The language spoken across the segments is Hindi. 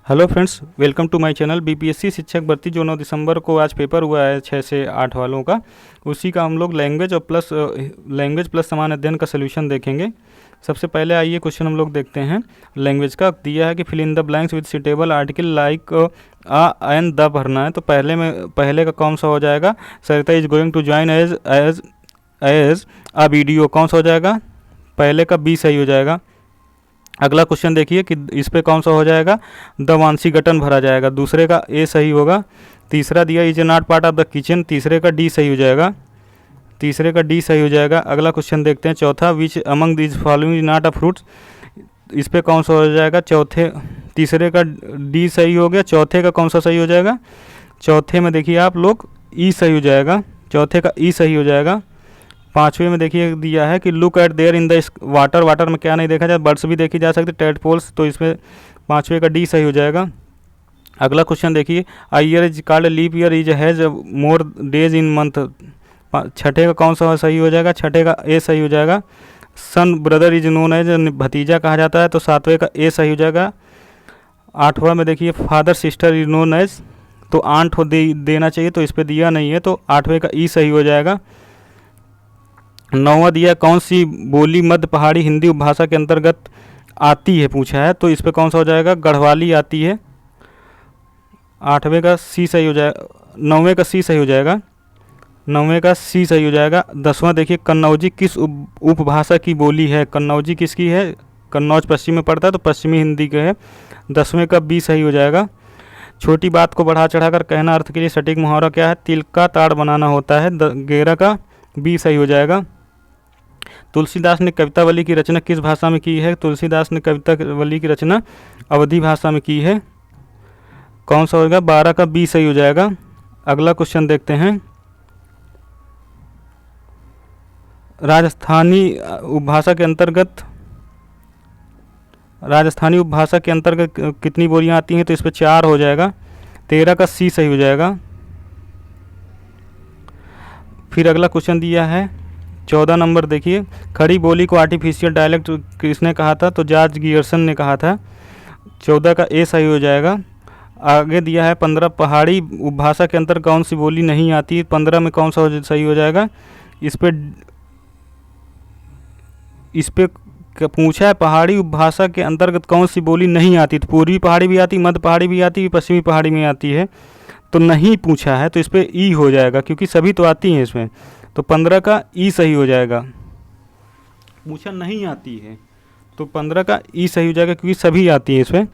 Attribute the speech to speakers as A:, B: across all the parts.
A: Hello friends, welcome to my channel. BPSC शिक्षक भर्ती जो 9 दिसंबर को आज पेपर हुआ है 6 से 8 वालों का, उसी का हम लोग लैंग्वेज प्लस समान अध्ययन का सोल्यूशन देखेंगे। सबसे पहले आइए क्वेश्चन हम लोग देखते हैं। लैंग्वेज का दिया है कि fill in the blanks with suitable article like a and the भरना है। तो पहले का कौन सा हो जाएगा? Sarita is going to join as as as a video, कौन सा हो जाएगा? पहले का बी सही हो जाएगा। अगला क्वेश्चन देखिए कि इस पे कौन सा हो जाएगा? द वांसी गटन भरा जाएगा, दूसरे का ए सही होगा। तीसरा दिया is not part of the kitchen, तीसरे का डी सही हो जाएगा। अगला क्वेश्चन देखते हैं चौथा, which among this following is not a fruits. इस पे कौन सा हो जाएगा? तीसरे का डी सही हो गया। चौथे का कौन सा सही हो जाएगा? चौथे में देखिए आप लोग ई सही हो जाएगा, चौथे का ई सही हो जाएगा। पाँचवें में देखिए दिया है कि look at there in the water, water में क्या नहीं देखा जाए? बर्ड्स भी देखी जा सकती, टेडपोल्स, तो इसमें पाँचवें का डी सही हो जाएगा। अगला क्वेश्चन देखिए, a year is called leap year is has more days in month. छठे का कौन सा सही हो जाएगा? छठे का ए सही हो जाएगा। Son brother is known as, भतीजा कहा जाता है, तो सातवें का ए सही हो जाएगा। आठवां में देखिए father sister is known as, तो आंट देना चाहिए, तो इस पर दिया नहीं है, तो आठवें का ई सही हो जाएगा। नौवां दिया कौन सी बोली मध्य पहाड़ी हिंदी उपभाषा के अंतर्गत आती है, पूछा है, तो इस पे कौन सा हो जाएगा? गढ़वाली आती है। आठवें का सी सही हो जाएगा, नौवें का सी सही हो जाएगा, नौवें का सी सही हो जाएगा। दसवां देखिए कन्नौजी किस उपभाषा की बोली है? कन्नौजी किसकी है? कन्नौज पश्चिम में पड़ता है, तो पश्चिमी हिंदी का है। 10वें का बी सही हो जाएगा। छोटी बात को बढ़ा चढ़ाकर कहना अर्थ के लिए सटीक मुहावरा क्या है? तिल का ताड़ बनाना होता है। 11 का बी सही हो जाएगा। तुलसीदास ने कवितावली की रचना किस भाषा में की है? तुलसीदास ने कवितावली की रचना अवधी भाषा में की है, कौन सा होगा? 12 का बी सही हो जाएगा। अगला क्वेश्चन देखते हैं, राजस्थानी उपभाषा के अंतर्गत कितनी बोलियां आती हैं? तो इस पर 4 हो जाएगा। 13 का सी सही हो जाएगा। फिर अगला क्वेश्चन दिया है 14 नंबर देखिए, खड़ी बोली को आर्टिफिशियल डायलेक्ट किसने कहा था? तो जॉर्ज गियर्सन ने कहा था। 14 का ए सही हो जाएगा। आगे दिया है 15, पहाड़ी उपभाषा के अंतर्गत कौन सी बोली नहीं आती? 15 में कौन सा सही हो जाएगा? इस पे पूछा है पहाड़ी उपभाषा के अंतर्गत कौन सी बोली नहीं आती, तो पूर्वी पहाड़ी भी आती, मध्य पहाड़ी भी आती, पश्चिमी पहाड़ी में आती है, तो नहीं पूछा है, तो इस पर ई हो जाएगा, क्योंकि सभी तो आती हैं इसमें, तो 15 का ई सही हो जाएगा। पूछा नहीं आती है, तो 15 का ई सही हो जाएगा, क्योंकि सभी आती है इसमें।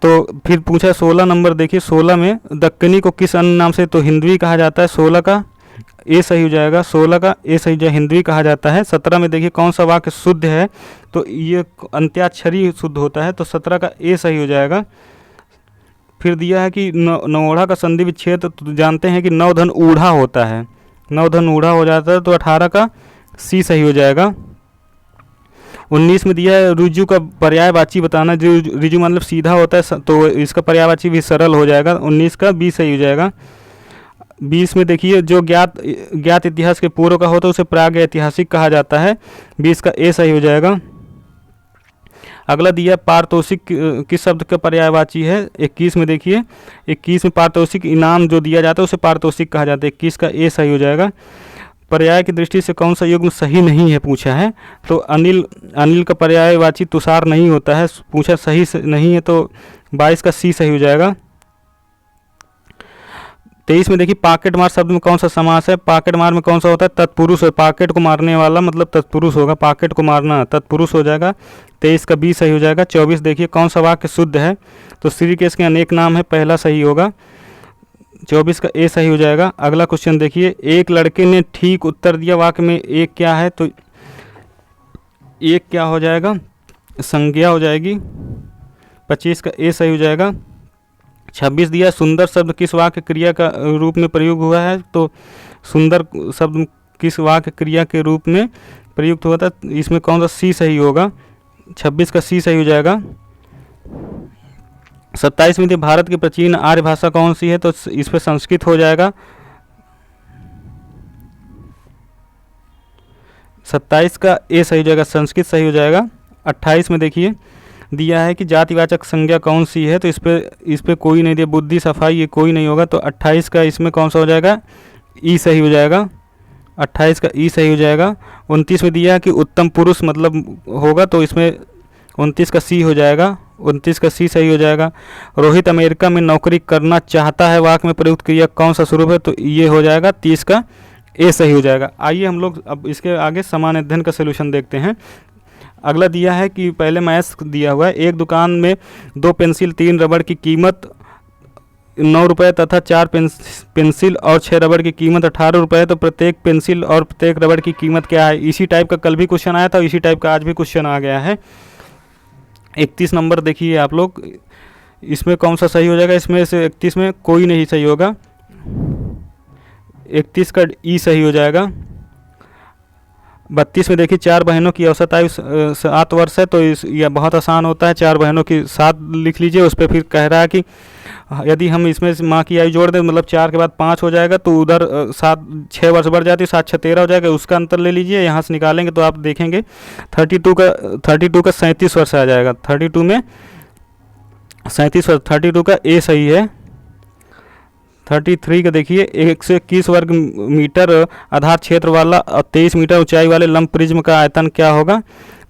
A: तो फिर पूछा 16 नंबर देखिए, 16 में दक्कनी को किस अन्य नाम से? तो हिंदवी कहा जाता है, 16 का ए सही हो जाएगा। 16 का ए सही जो हिंदवी कहा जाता है। 17 में देखिए कौन सा वाक्य शुद्ध है? तो ये अंत्याक्षरी शुद्ध होता है, तो 17 का ए सही हो जाएगा। फिर दिया है कि नौढ़ा का संधि विच्छेद, तो जानते हैं कि नवधन ऊढ़ा होता है, नवधन ऊढ़ा हो जाता है, तो 18 का सी सही हो जाएगा। 19 में दिया है रुजु का पर्यायवाची बताना, जो रुजु मतलब सीधा होता है, तो इसका पर्यायवाची भी सरल हो जाएगा, 19 का बी सही हो जाएगा। 20 में देखिए जो ज्ञात इतिहास के पूर्व का होता है उसे प्राग ऐतिहासिक कहा जाता है, 20 का ए सही हो जाएगा। अगला दिया पारितोषिक किस शब्द का पर्यायवाची है? 21 में देखिए, 21 में पारितोषिक इनाम जो दिया जाता है उसे पारितोषिक कहा जाता है, 21 का ए सही हो जाएगा। पर्याय की दृष्टि से कौन सा युग्म सही नहीं है, पूछा है, तो अनिल का पर्यायवाची तुषार नहीं होता है, पूछा सही नहीं है, तो 22 का सी सही हो जाएगा। 23 में देखिए पॉकेट मार शब्द में कौन सा समास है? पॉकेट मार में कौन सा होता है? तत्पुरुष है, पॉकेट को मारने वाला मतलब तत्पुरुष होगा, पॉकेट को मारना तत्पुरुष हो जाएगा, 23 का बी सही हो जाएगा। 24 देखिए कौन सा वाक्य शुद्ध है? तो श्री केश के अनेक नाम है, पहला सही होगा, 24 का ए सही हो जाएगा। अगला क्वेश्चन देखिए, एक लड़के ने ठीक उत्तर दिया, वाक्य में एक क्या है? तो एक क्या हो जाएगा? संज्ञा हो जाएगी, 25 का ए सही हो जाएगा। 26 दिया सुंदर शब्द किस वाक्य क्रिया का रूप में प्रयोग हुआ है? तो सुंदर शब्द किस वाक्य क्रिया के रूप में प्रयुक्त हुआ था? इसमें कौन सा सी सही होगा? 26 का सी सही हो जाएगा। 27 में भारत की प्राचीन आर्य भाषा कौन सी है? तो इस पर संस्कृत हो जाएगा, 27 का ए सही हो जाएगा, संस्कृत सही हो जाएगा। 28 में देखिए दिया है कि जातिवाचक संज्ञा कौन सी है, तो इस पे कोई नहीं दिया, बुद्धि सफाई ये कोई नहीं होगा, तो 28 का इसमें कौन सा हो जाएगा, ई सही हो जाएगा, 28 का ई सही हो जाएगा। 29 में दिया है कि उत्तम पुरुष मतलब होगा, तो इसमें 29 का सी हो जाएगा, 29 का सी सही हो जाएगा। रोहित अमेरिका में नौकरी करना चाहता है, वाक्य में प्रयुक्त क्रिया कौन सा स्वरूप है, तो ये हो जाएगा 30 का ए सही हो जाएगा। आइए हम लोग अब इसके आगे समान अध्ययन का सोल्यूशन देखते हैं। अगला दिया है कि पहले मैथ्स दिया हुआ है, एक दुकान में 2 पेंसिल 3 रबड़ की कीमत 9 रुपये तथा 4 पेंसिल और 6 रबड़ की कीमत 18 रुपये, तो प्रत्येक पेंसिल और प्रत्येक रबड़ की कीमत क्या है। इसी टाइप का कल भी क्वेश्चन आया था, इसी टाइप का आज भी क्वेश्चन आ गया है। 31 नंबर देखिए आप लोग, इसमें कौन सा सही हो जाएगा, इसमें से 31 में कोई नहीं सही होगा, 31 का ई सही हो जाएगा। 32 में देखिए 4 बहनों की औसत आयु 7 वर्ष है, तो यह बहुत आसान होता है, 4 बहनों की 7 लिख लीजिए, उस पर फिर कह रहा है कि यदि हम इसमें माँ की आयु जोड़ दें, मतलब 4 के बाद 5 हो जाएगा, तो उधर 6 वर्ष बढ़ जाती है, 7 6 13 हो जाएगा, उसका अंतर ले लीजिए, यहाँ से निकालेंगे तो आप देखेंगे 32 का 37 वर्ष आ जाएगा, 32 में 37 वर्ष, 32 का ए सही है। 33 का देखिए 121 वर्ग मीटर आधार क्षेत्र वाला और 23 मीटर ऊंचाई वाले लंब प्रिज्म का आयतन क्या होगा,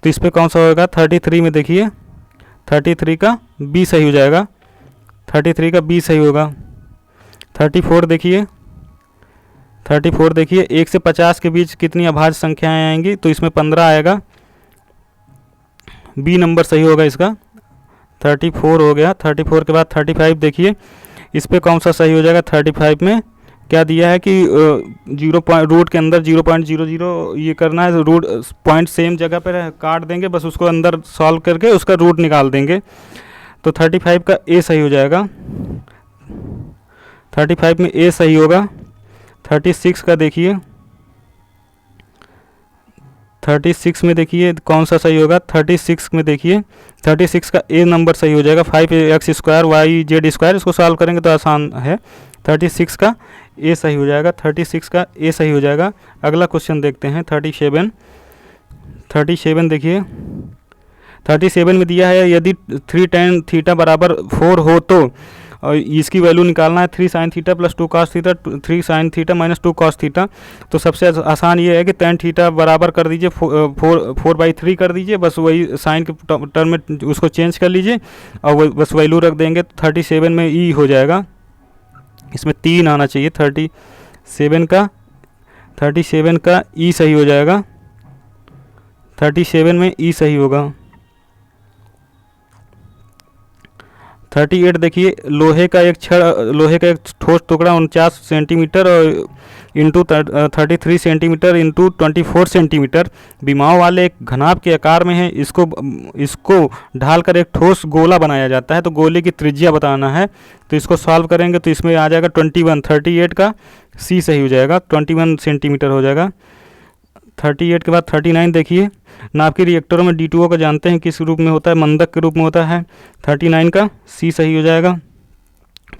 A: तो इस पर कौन सा होगा, 33 में देखिए 33 का बी सही हो जाएगा, 33 का बी सही होगा। 34 देखिए 1 से 50 के बीच कितनी अभाज्य संख्याएं आएंगी, तो इसमें 15 आएगा, बी नंबर सही होगा इसका। 34 हो गया। 34 के बाद 35 देखिए, इस पर कौन सा सही हो जाएगा। 35 में क्या दिया है कि 0 पॉइंट रूट के अंदर 0.00 ये करना है, रूट पॉइंट सेम जगह पर काट देंगे, बस उसको अंदर सॉल्व करके उसका रूट निकाल देंगे, तो 35 का ए सही हो जाएगा। 35 में ए सही होगा। 36 का देखिए, 36 में देखिए कौन सा सही होगा। 36 में देखिए 36 का ए नंबर सही हो जाएगा। 5x² y z², इसको सॉल्व करेंगे तो आसान है। 36 का ए सही हो जाएगा, 36 का ए सही हो जाएगा। अगला क्वेश्चन देखते हैं 37 देखिए, 37 में दिया है यदि 3 tan थीटा बराबर 4 हो तो, और इसकी वैल्यू निकालना है 3 sin theta plus 2 cos theta, 3 sin theta minus 2 cos theta. तो सबसे आसान ये है कि tan थीटा बराबर कर दीजिए 4/3 कर दीजिए, बस वही साइन के टर्म में उसको चेंज कर लीजिए और बस वैल्यू रख देंगे, तो 37 में ई हो जाएगा। इसमें 3 आना चाहिए। 37 का ई सही हो जाएगा। 37 में ई सही होगा। 38 देखिए, लोहे का एक ठोस टुकड़ा 49 सेंटीमीटर और इंटू 33 सेंटीमीटर इंटू 24 सेंटीमीटर विमाओं वाले एक घनाभ के आकार में है। इसको ढालकर एक ठोस गोला बनाया जाता है, तो गोले की त्रिज्या बताना है। तो इसको सॉल्व करेंगे तो इसमें आ जाएगा 21। 38 का सी सही हो जाएगा, 21 सेंटीमीटर हो जाएगा। 38 के बाद 39 देखिए, नाभिकीय रिएक्टरों में D2O को जानते हैं किस रूप में होता है, मंदक के रूप में होता है। 39 का सी सही हो जाएगा।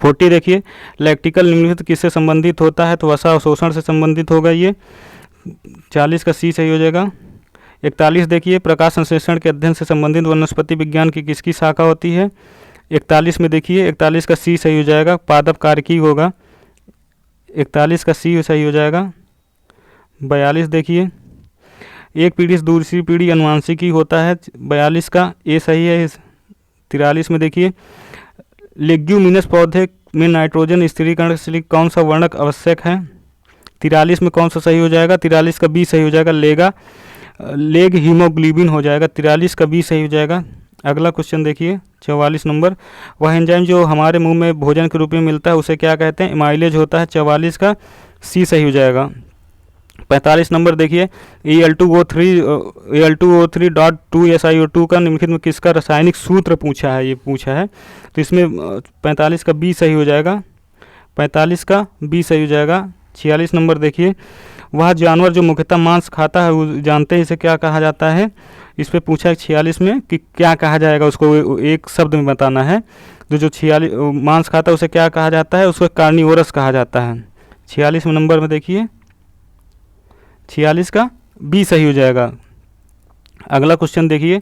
A: 40 देखिए, लैक्टिकल निम्नलिखित किससे संबंधित होता है, तो वसा अवशोषण से संबंधित होगा ये। 40 का सी सही हो जाएगा। 41 देखिए, प्रकाश संश्लेषण के अध्ययन से संबंधित वनस्पति विज्ञान की किसकी शाखा होती है। 41 में देखिए 41 का सी सही हो जाएगा, पादप कार्यकी होगा। 41 का सी सही हो जाएगा। 42 देखिए, एक पीढ़ी से दूसरी पीढ़ी अनुवांशिकी होता है। 42 का ए सही है। 43 में देखिए, लेग्यूमिनस पौधे में नाइट्रोजन स्थिरीकरण के लिए कौन सा वर्णक आवश्यक है। 43 में कौन सा सही हो जाएगा। 43 का बी सही हो जाएगा, लेग हीमोग्लोबिन हो जाएगा। 43 का बी सही हो जाएगा। अगला क्वेश्चन देखिए 44 नंबर, वह एंजाइम जो हमारे मुंह में भोजन के रूप में मिलता है उसे क्या कहते हैं, एमाइलेज होता है। 44 का सी सही हो जाएगा। 45 नंबर देखिए, Al2O3.2SiO2 का निम्नलिखित में किसका रासायनिक सूत्र पूछा है, तो इसमें 45 का बी सही हो जाएगा। 45 का बी सही हो जाएगा। 46 नंबर देखिए, वह जानवर जो मुख्यतः मांस खाता है वो जानते हैं इसे क्या कहा जाता है। इस पर पूछा है 46 में कि क्या कहा जाएगा, उसको एक शब्द में बताना है। तो जो 46 मांस खाता है उसे क्या कहा जाता है, उसको कार्निवोरस कहा जाता है। 46 नंबर में देखिए 46 का बी सही हो जाएगा। अगला क्वेश्चन देखिए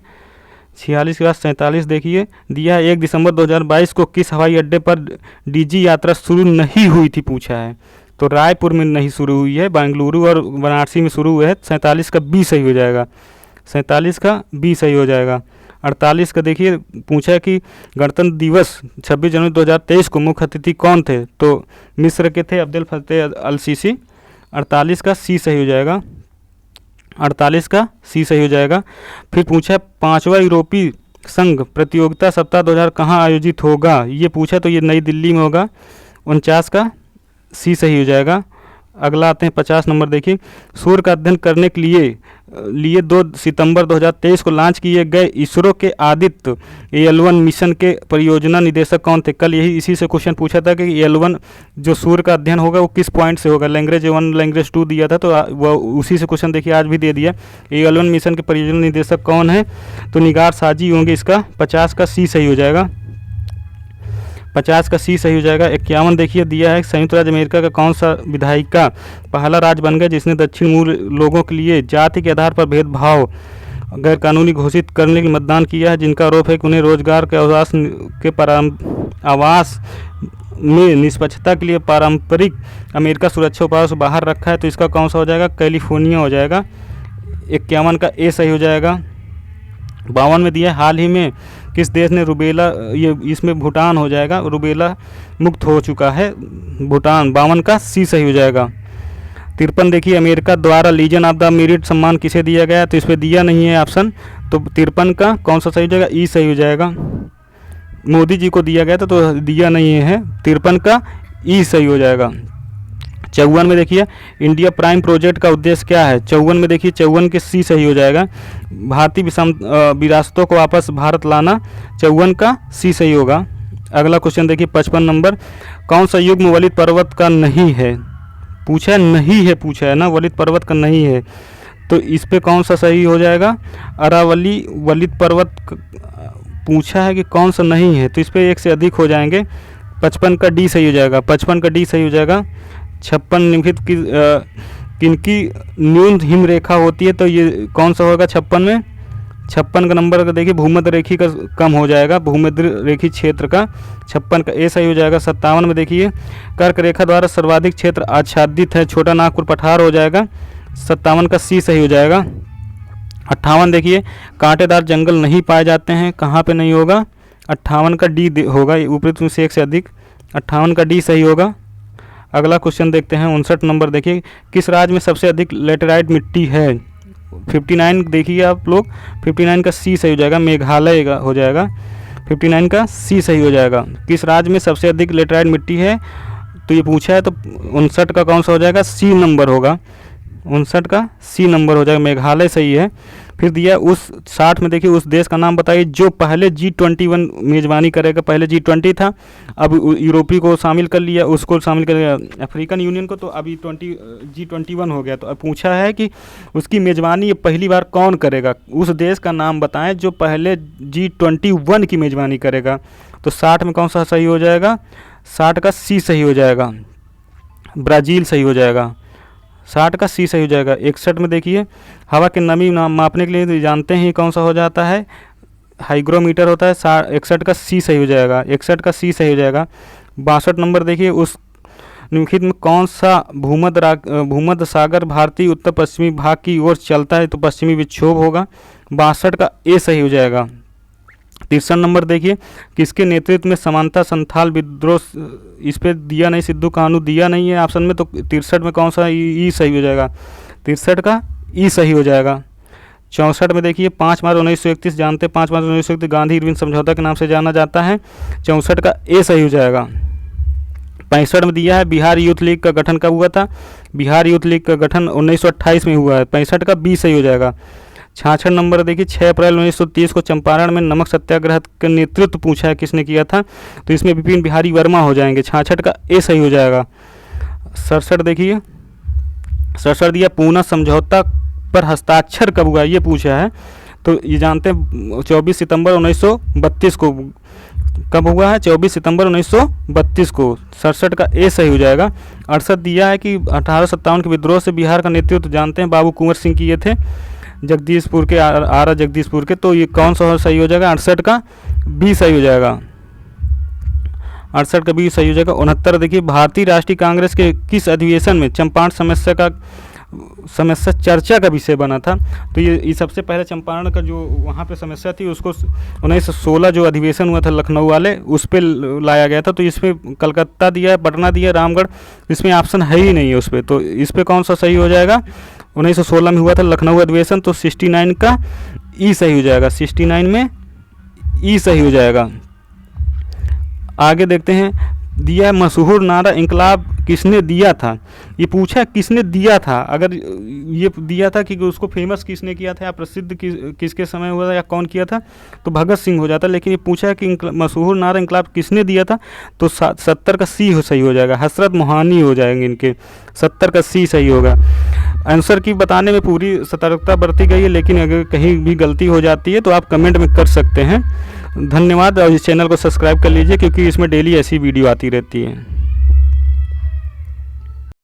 A: 46 के बाद 47 देखिए दिया है 1 दिसंबर 2022 को किस हवाई अड्डे पर डीजी यात्रा शुरू नहीं हुई थी पूछा है। तो रायपुर में नहीं शुरू हुई है, बेंगलुरु और वाराणसी में शुरू हुआ है। 47 का बी सही हो जाएगा, 47 का बी सही हो जाएगा। 48 का देखिए पूछा है कि गणतंत्र दिवस 26 जनवरी 2023 को मुख्य अतिथि कौन थे, तो मिस्र के थे अब्दुल फतेह अल सीसी। 48 का सी सही हो जाएगा, 48 का सी सही हो जाएगा। फिर पूछा है 5वां यूरोपीय संघ प्रतियोगिता सप्ताह 2000 कहाँ आयोजित होगा, ये पूछा तो ये नई दिल्ली में होगा। 49 का सी सही हो जाएगा। अगला आते हैं 50 नंबर देखिए, सूर्य का अध्ययन करने के लिए 2 सितंबर 2023 को लॉन्च किए गए इसरो के आदित्य AL1 मिशन के परियोजना निदेशक कौन थे। कल इसी से क्वेश्चन पूछा था कि AL1 जो सूर्य का अध्ययन होगा वो किस पॉइंट से होगा, लैग्रेंज 1 लैग्रेंज 2 दिया था, तो वो उसी से क्वेश्चन देखिए आज भी दे दिया। AL1 मिशन के परियोजना निदेशक कौन है, तो निगार साजी होंगे इसका। 50 का सी सही हो जाएगा, 50 का सी सही हो जाएगा। 51 देखिए दिया है संयुक्त राज्य अमेरिका का कौन सा विधायिका पहला राज्य बन गया जिसने दक्षिण मूल लोगों के लिए जाति के आधार पर भेदभाव गैर कानूनी घोषित करने के लिए मतदान किया है, जिनका आरोप है कि उन्हें रोजगार के आवास में निष्पक्षता के लिए पारंपरिक अमेरिका सुरक्षा उपायों से बाहर रखा है। तो इसका कौन सा हो जाएगा, कैलिफोर्निया हो जाएगा। 51 का ए सही हो जाएगा। 52 में दिया है हाल ही में किस देश ने रुबेला, ये इसमें भूटान हो जाएगा, रुबेला मुक्त हो चुका है भूटान। 52 का सी सही हो जाएगा। 53 देखिए अमेरिका द्वारा लीजन ऑफ द मेरिट सम्मान किसे दिया गया, तो इस पर दिया नहीं है ऑप्शन, तो 53 का कौन सा सही हो जाएगा, ई सही हो जाएगा। मोदी जी को दिया गया था तो दिया नहीं है, 53 का ई सही हो जाएगा। 54 में देखिए इंडिया प्राइम प्रोजेक्ट का उद्देश्य क्या है, 54 में देखिए 54 के सी सही हो जाएगा। भारतीय विरासतों को वापस भारत लाना, 54 का सी सही होगा। अगला क्वेश्चन देखिए 55 नंबर, कौन सा युग्म वलित पर्वत का नहीं है, पूछा है नहीं है, पूछा है ना, वलित पर्वत का नहीं है, तो इस पे कौन सा सही हो जाएगा, अरावली वलित पर्वत पूछा है कि कौन सा नहीं है, तो इस पे एक से अधिक हो जाएंगे। 55 का डी सही हो जाएगा, 55 का डी सही हो जाएगा। 56 निम्नलिखित की किनकी न्यून हिम रेखा होती है, तो ये कौन सा होगा 56 में, 56 का नंबर का देखिए भूमध्य रेखी का कम हो जाएगा, भूमध्य रेखी क्षेत्र का। 56 का ए सही हो जाएगा। 57 में देखिए कर्क रेखा द्वारा सर्वाधिक क्षेत्र आच्छादित है, छोटा नागपुर पठार हो जाएगा। 57 का सी सही हो जाएगा। 58 देखिए कांटेदार जंगल नहीं पाए जाते हैं, कहाँ पे नहीं होगा, 58 का डी होगा, ऊपरी से एक से अधिक, 58 का डी सही होगा। अगला क्वेश्चन देखते हैं 59 नंबर देखिए, किस राज्य में सबसे अधिक लेटेराइट मिट्टी है, 59 देखिए आप लोग, 59 का सी सही हो जाएगा, मेघालय का हो जाएगा। 59 का सी सही हो जाएगा। किस राज्य में सबसे अधिक लेटेराइट मिट्टी है, तो ये पूछा है, तो 59 का कौन सा हो जाएगा, सी नंबर होगा, 59 का सी नंबर हो जाएगा, मेघालय सही है। फिर दिया उस 60 में देखिए उस देश का नाम बताइए जो पहले G21 मेज़बानी करेगा, पहले G20 था, अब यूरोपीय को शामिल कर लिया, उसको शामिल कर लिया अफ्रीकन यूनियन को, तो अभी G21 हो गया। तो अब पूछा है कि उसकी मेज़बानी पहली बार कौन करेगा, उस देश का नाम बताएं जो पहले G21 की मेज़बानी करेगा। तो 60 में कौन सा सही हो जाएगा, 60 का सी सही हो जाएगा, ब्राज़ील सही हो जाएगा, 60 का सी सही हो जाएगा। 61 में देखिए हवा की नमी मापने के लिए जानते हैं कौन सा हो जाता है, हाइग्रोमीटर होता है, 61 का सी सही हो जाएगा, 61 का सी सही हो जाएगा। 62 नंबर देखिए उस निम्नलिखित में कौन सा भूमध्य सागर भारतीय उत्तर पश्चिमी भाग की ओर चलता है, तो पश्चिमी विक्षोभ होगा, 62 का ए सही हो जाएगा। 63 नंबर देखिए किसके नेतृत्व में समानता संथाल विद्रोह, इस पे दिया नहीं, सिद्धू कानू दिया नहीं है ऑप्शन में, तो 63 में कौन सा ई सही हो जाएगा, 63 का ई सही हो जाएगा। 64 में देखिए 5 मार्च 1931 जानते हैं, 5 मार्च 1931 गांधी इरविन समझौता के नाम से जाना जाता है, 64 का ए सही हो जाएगा। 65 में दिया है बिहार यूथ लीग का गठन कब हुआ था, बिहार यूथ लीग का गठन 1928 में हुआ है, 65 का बी सही हो जाएगा। 66 नंबर देखिए 6 अप्रैल 1930 को चंपारण में नमक सत्याग्रह का नेतृत्व पूछा है किसने किया था, तो इसमें विपिन बिहारी वर्मा हो जाएंगे, 66 का ए सही हो जाएगा। 67 देखिए 67 दिया पूना समझौता पर हस्ताक्षर कब हुआ, ये पूछा है, तो ये जानते हैं 24 सितंबर 1932 को, कब हुआ है, 24 सितंबर 1932 को, 67 का ए सही हो जाएगा। 68 दिया है कि 1857 के विद्रोह से बिहार का नेतृत्व जानते हैं बाबू कुंवर सिंह किए थे, जगदीशपुर के, आरा जगदीशपुर के। तो ये कौन सा सही हो जाएगा? 68 का बी सही हो जाएगा। 68 का बी सही हो जाएगा। 69 देखिए, भारतीय राष्ट्रीय कांग्रेस के किस अधिवेशन में चंपारण समस्या चर्चा का विषय बना था? तो ये सबसे पहले चंपारण का जो वहाँ पे समस्या थी उसको 1916 जो अधिवेशन हुआ था लखनऊ वाले, उस पर लाया गया था। तो इसमें कलकत्ता दिया है, पटना दिया है, रामगढ़, इसमें ऑप्शन है ही नहीं है उस पर। तो इस पर कौन सा सही हो जाएगा? 1916 में हुआ था लखनऊ अधिवेशन, तो 69 का ई सही हो जाएगा। 69 में ई सही हो जाएगा। आगे देखते हैं, दिया है मशहूर नारा इंकलाब किसने दिया था? ये पूछा किसने दिया था। अगर ये दिया था कि उसको फेमस किसने किया था या प्रसिद्ध किसके समय हुआ था या कौन किया था, तो भगत सिंह हो जाता। लेकिन ये पूछा है कि मशहूर नारा इंकलाब किसने दिया था, तो 70 का सी सही हो जाएगा। हसरत मोहानी हो जाएंगे इनके, 70 का सी सही होगा। आंसर की बताने में पूरी सतर्कता बरती गई है, लेकिन अगर कहीं भी गलती हो जाती है तो आप कमेंट में कर सकते हैं। धन्यवाद, और इस चैनल को सब्सक्राइब कर लीजिए क्योंकि इसमें डेली ऐसी वीडियो आती रहती है।